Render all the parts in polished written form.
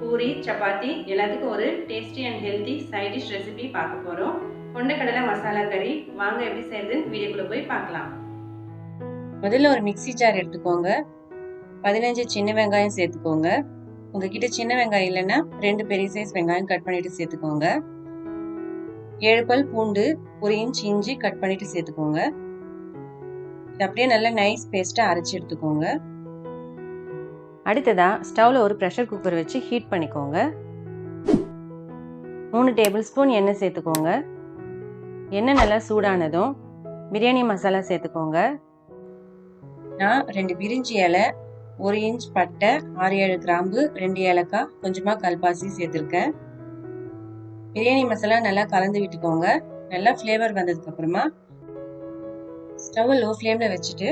பூரி சப்பாத்தி எல்லாத்துக்கும் ஒரு tasty and healthy side dish recipe பார்க்க போகிறோம். கொண்டக்கடலை மசாலா கறி. வாங்க எப்படி செய்யறதுன்னு வீடியோக்குள்ளே போய் பார்க்கலாம். முதல்ல ஒரு மிக்ஸி ஜார் எடுத்துக்கோங்க. 15 சின்ன வெங்காயம் சேர்த்துக்கோங்க. உங்ககிட்ட சின்ன வெங்காயம் இல்லைன்னா 2 பெரிய சைஸ் வெங்காயம் கட் பண்ணிட்டு சேர்த்துக்கோங்க. 7 பல் பூண்டு, 1 இன்ச் இஞ்சி கட் பண்ணிட்டு சேர்த்துக்கோங்க. இது அப்படியே நல்லா நைஸ் பேஸ்டா அரைச்சி எடுத்துக்கோங்க. அடுத்ததா ஸ்டவ்ல ஒரு ப்ரெஷர் குக்கர் வச்சு ஹீட் பண்ணிக்கோங்க. 3 டேபிள் ஸ்பூன் எண்ணெய் சேர்த்துக்கோங்க. எண்ணெய் நல்லா சூடானதும் பிரியாணி மசாலா சேர்த்துக்கோங்க. நான் 2 பிரிஞ்சி இலை, 1 இன்ச் பட்டை, 6-7 கிராம்பு, 2 ஏலக்காய், கொஞ்சமா கல்பாசி சேர்த்துருக்கேன். பிரியாணி மசாலா நல்லா கலந்து விட்டுக்கோங்க. நல்லா ஃப்ளேவர் வந்ததுக்கு அப்புறமா ஸ்டவ் லோ ஃப்ளேம்ல வச்சுட்டு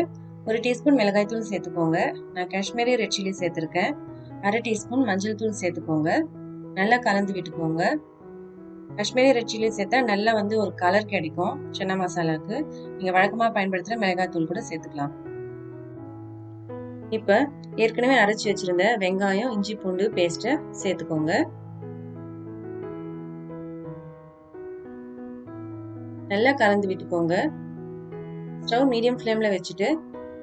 1 டீஸ்பூன் மிளகாய் தூள் சேர்த்துக்கோங்க. நான் காஷ்மீரி ரெட் சில்லி சேர்த்துருக்கேன். 1/2 டீஸ்பூன் மஞ்சள் தூள் சேர்த்துக்கோங்க. நல்லா கலந்து விட்டுக்கோங்க. காஷ்மீரி ரெட் சில்லி சேர்த்தா நல்லா ஒரு கலர் கிடைக்கும் சன்னா மசாலாக்கு. நீங்க வழக்கமா பயன்படுத்துற மிளகாய் தூள் கூட சேர்த்துக்கலாம். இப்ப ஏற்கனவே அரைச்சி வச்சிருந்த வெங்காயம், இஞ்சி பூண்டு பேஸ்ட்டை சேர்த்துக்கோங்க. நல்லா கலந்து விட்டுக்கோங்க. ஸ்டவ் மீடியம் ஃப்ளேம்ல வச்சுட்டு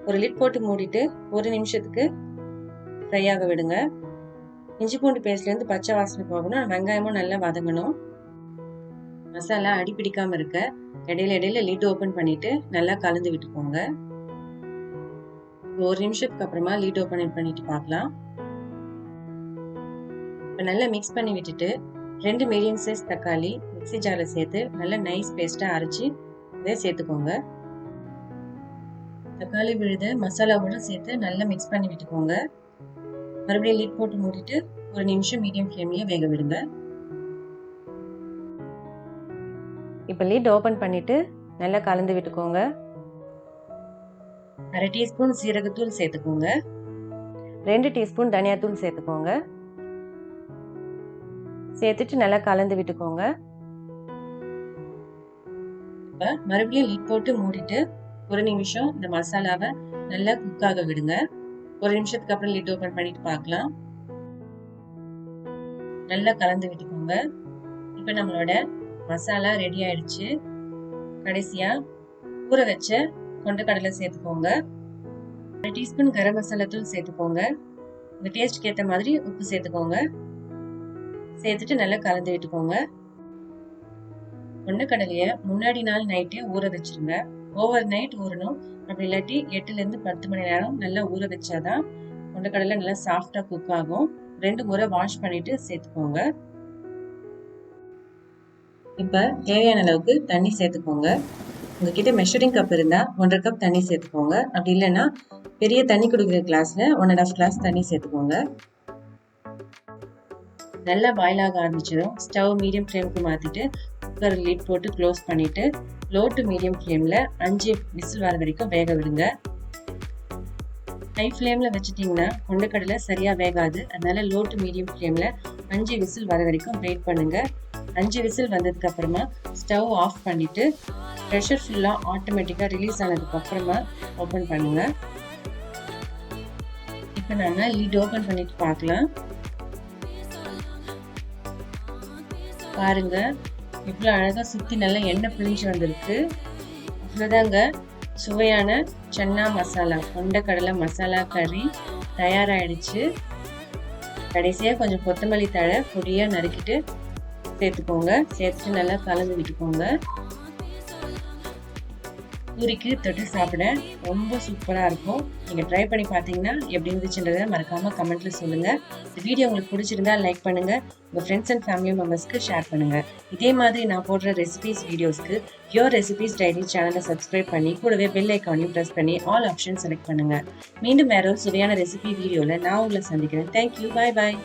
ஒரு லிட் போட்டு மூடிட்டு 1 நிமிஷத்துக்கு ஃப்ரை ஆக விடுங்க. இஞ்சி பூண்டு பேஸ்ட்லேருந்து பச்சை வாசனை போகணும். வெங்காயமும் நல்லா வதங்கணும். மசாலா அடி பிடிக்காம இருக்க இடையில லிட் ஓப்பன் பண்ணிட்டு நல்லா கலந்து விட்டுக்கோங்க. 1 நிமிஷத்துக்கு அப்புறமா லிட் ஓப்பன் பண்ணிட்டு பார்க்கலாம். இப்போ நல்லா மிக்ஸ் பண்ணி விட்டுட்டு 2 மீடியம் சைஸ் தக்காளி மிக்ஸி ஜாரில் சேர்த்து நல்லா நைஸ் பேஸ்டா அரைச்சி இதை சேர்த்துக்கோங்க. தக்காளி விழுத மசாலாவோட சேர்த்து நல்லா மிக்ஸ் பண்ணி விட்டுக்கோங்க. மறுபடியும் லிட் போட்டு மூடிட்டு 1 நிமிஷம் மீடியம் ஃப்ளேம்லயே வேக விடுங்க. இப்போ லிட் ஓபன் பண்ணிட்டு நல்லா கலந்து விட்டுக்கோங்க. 1/2 டீஸ்பூன் சீரகத்தூள் சேர்த்துக்கோங்க. 2 டீஸ்பூன் தனியாத்தூள் சேர்த்துக்கோங்க. சேர்த்துட்டு நல்லா கலந்து விட்டுக்கோங்க. இப்போ மறுபடியும் லிட் போட்டு மூடிட்டு 1 நிமிஷம் இந்த மசாலாவை நல்லா குக் ஆக விடுங்க. 1 நிமிஷத்துக்கு அப்புறம் லிட் ஓபன் பண்ணிட்டு பார்க்கலாம். நல்லா கலந்து விட்டுக்கோங்க. இப்போ நம்மளோட மசாலா ரெடி ஆயிடுச்சு. கடைசியா ஊற வச்ச கொண்டக்கடலை சேர்த்துக்கோங்க. 1 டீஸ்பூன் கரம் மசாலா தூள் சேர்த்துக்கோங்க. உங்க டேஸ்ட்க்கு ஏற்ற மாதிரி உப்பு சேர்த்துக்கோங்க. சேர்த்துட்டு நல்லா கலந்து விட்டுக்கோங்க. கொண்டக்கடலைய முன்னாடி நாள் நைட்டே ஊற வச்சிருங்க. ஓவர் நைட் ஊறணும். அப்படி இல்லாட்டி 8 to 10 மணி நேரம் நல்லா ஊற வச்சாதான் கொண்டக்கடலை நல்லா சாஃப்டா குக் ஆகும். 2 முறை வாஷ் பண்ணிட்டு சேர்த்துக்கோங்க. இப்ப தேவையான அளவுக்கு தண்ணி சேர்த்துக்கோங்க. உங்ககிட்ட மெஷரிங் கப் இருந்தா 1.5 கப் தண்ணி சேர்த்துக்கோங்க. அப்படி இல்லைன்னா பெரிய தண்ணி குடிக்கிற கிளாஸ்ல 1.5 கிளாஸ் தண்ணி சேர்த்துக்கோங்க. நல்லா பாயில் ஆக ஆரம்பிச்சிடும். ஸ்டவ் மீடியம் ஃப்ளேமுக்கு மாத்திட்டு குக்கர் லிட் போட்டு க்ளோஸ் பண்ணிட்டு லோ டு மீடியம் ஃப்ளேம்ல 5 விசில் வர வரைக்கும் வேக விடுங்க. ஹை ஃப்ளேம்ல வச்சுட்டீங்கன்னா கொண்டக்கடலை சரியா வேகாது. அதனால லோ டு மீடியம் ஃப்ளேம்ல 5 விசில் வர வரைக்கும் வெயிட் பண்ணுங்க. 5 விசில் வந்ததுக்கு அப்புறமா ஸ்டவ் ஆஃப் பண்ணிட்டு ப்ரெஷர் ஃபுல்லா ஆட்டோமேட்டிக்கா ரிலீஸ் ஆனதுக்கு அப்புறமா ஓபன் பண்ணுங்க. இப்போ நாம லிட் ஓபன் பண்ணிட்டு பார்க்கலாம். பாருங்க இவ்வளோ அழகா சுத்தி நல்லா எண்ணெய் பிழிஞ்சு வந்திருக்கு. அவ்வளோதாங்க, சுவையான சன்னா மசாலா கொண்டக்கடலை மசாலா கறி தயாராகிடுச்சு. கடைசியா கொஞ்சம் கொத்தமல்லி தழை பொடியா நறுக்கிட்டு சேர்த்துக்கோங்க. சேர்த்துட்டு நல்லா கலந்து விட்டுக்கோங்க. பூரிக்கு தொட்டு சாப்பிட ரொம்ப சூப்பரா இருக்கும். நீங்க ட்ரை பண்ணி பார்த்தீங்கன்னா எப்படி இருந்துச்சுன்றதை மறக்காம கமெண்ட்ல சொல்லுங்க. இந்த வீடியோ உங்களுக்கு பிடிச்சிருந்தா லைக் பண்ணுங்க. உங்க ஃப்ரெண்ட்ஸ் அண்ட் ஃபேமிலி மெம்பர்ஸ்க்கு ஷேர் பண்ணுங்க. இதே மாதிரி நான் போடுற ரெசிபிஸ் வீடியோஸ்க்கு யோர் ரெசிபிஸ் டைரி சேனலை சப்ஸ்கிரைப் பண்ணி கூடவே பெல் ஐக்கானையும் ப்ரெஸ் பண்ணி ஆல் ஆப்ஷன் செலக்ட் பண்ணுங்க. மீண்டும் வேற ஒரு சுவையான ரெசிபி வீடியோல நான் உங்களை சந்திக்கிறேன். தேங்க்யூ. பாய் பாய்.